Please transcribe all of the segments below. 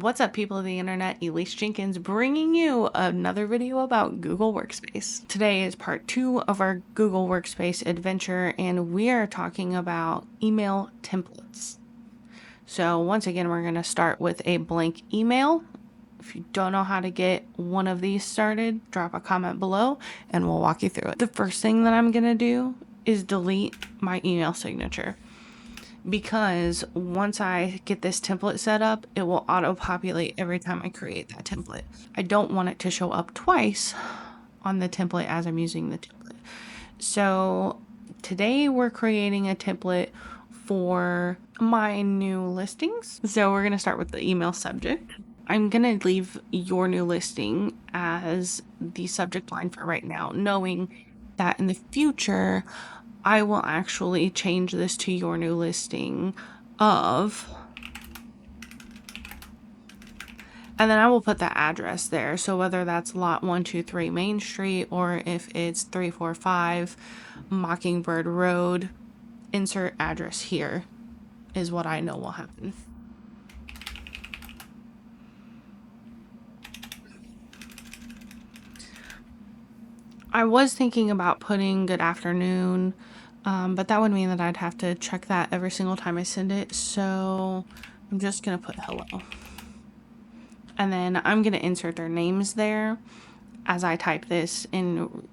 What's up, people of the internet? Elysse Jinkens bringing you another video about Google Workspace. Today is part 2 of our Google Workspace adventure, and we are talking about email templates. So once again, we're going to start with a blank email. If you don't know how to get one of these started, drop a comment below and we'll walk you through it. The first thing that I'm going to do is delete my email signature, because once I get this template set up, it will auto-populate every time I create that template. I don't want it to show up twice on the template as I'm using the template. So today we're creating a template for my new listings. So we're going to start with the email subject. I'm going to leave your new listing as the subject line for right now, knowing that in the future I will actually change this to your new listing of, and then I will put the address there. So whether that's lot 123 Main Street or if it's 345 Mockingbird Road, insert address here is what I know will happen. I was thinking about putting good afternoon, but that would mean that I'd have to check that every single time I send it. So I'm just going to put hello. And then I'm going to insert their names there as I type this in,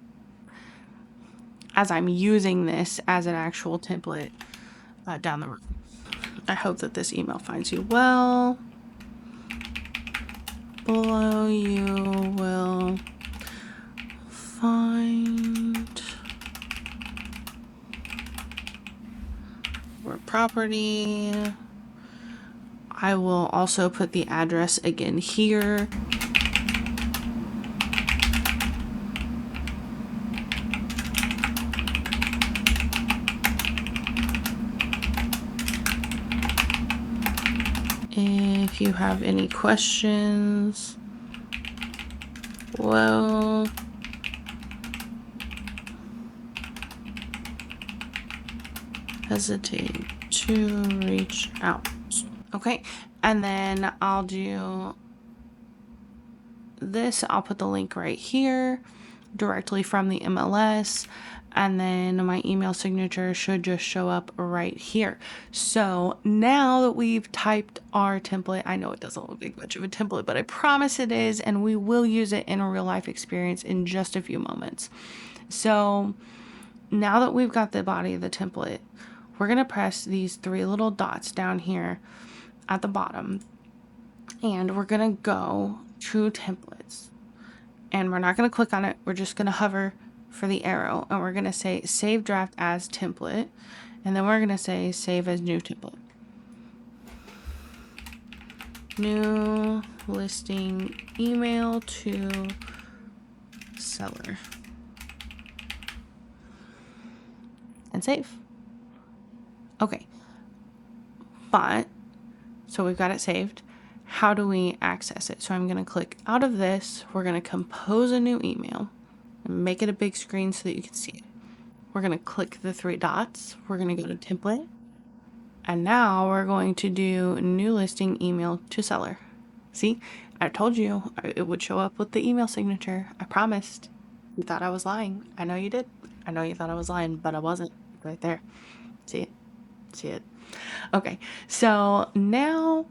as I'm using this as an actual template down the road. I hope that this email finds you well. Below you will find your property. I will also put the address again here. If you have any questions, well, hesitate to reach out. Okay, and then I'll do this. I'll put the link right here directly from the MLS, and then my email signature should just show up right here. So now that we've typed our template, I know it doesn't look like much of a template, but I promise it is, and we will use it in a real life experience in just a few moments. So now that we've got the body of the template, we're going to press these 3 little dots down here at the bottom, and we're going to go to templates, and we're not going to click on it. We're just going to hover for the arrow, and we're going to say save draft as template, and then we're going to say save as new template. New listing email to seller, and save. Okay, but so we've got it saved. How do we access it? So I'm going to click out of this. We're going to compose a new email and make it a big screen so that you can see it. We're going to click the 3 dots. We're going to go to template. And now we're going to do new listing email to seller. See, I told you it would show up with the email signature. I promised. You thought I was lying. I know you did. I know you thought I was lying, but I wasn't. Right there. See it? See it? Okay, so now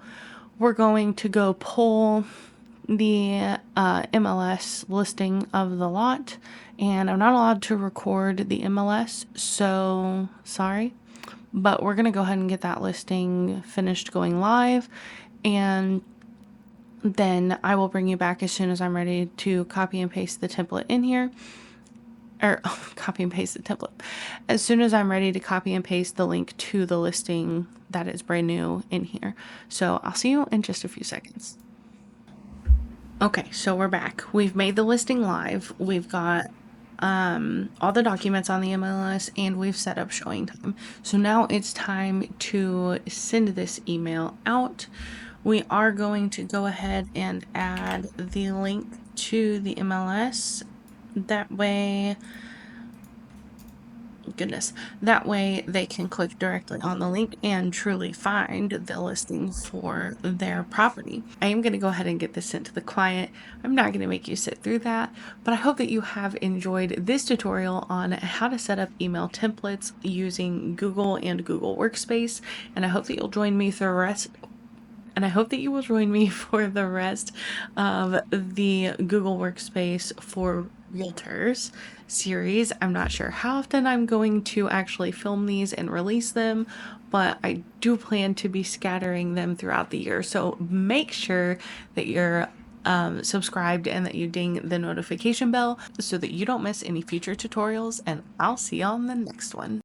we're going to go pull the MLS listing of the lot, and I'm not allowed to record the MLS, so sorry, but we're going to go ahead and get that listing finished going live, and then I will bring you back as soon as I'm ready to copy and paste the template in here. Or copy and paste the template. As soon as I'm ready to copy and paste the link to the listing that is brand new in here. So I'll see you in just a few seconds. Okay, so we're back. We've made the listing live. We've got all the documents on the MLS, and we've set up showing time. So now it's time to send this email out. We are going to go ahead and add the link to the MLS. That way goodness, that way they can click directly on the link and truly find the listing for their property. I am going to go ahead and get this sent to the client. I'm not going to make you sit through that, but I hope that you have enjoyed this tutorial on how to set up email templates using Google and Google Workspace, and I hope that you'll join me for the rest and I hope that you will join me for the rest of the Google Workspace for Realtors series. I'm not sure how often I'm going to actually film these and release them, but I do plan to be scattering them throughout the year. So make sure that you're subscribed and that you ding the notification bell so that you don't miss any future tutorials, and I'll see you on the next one.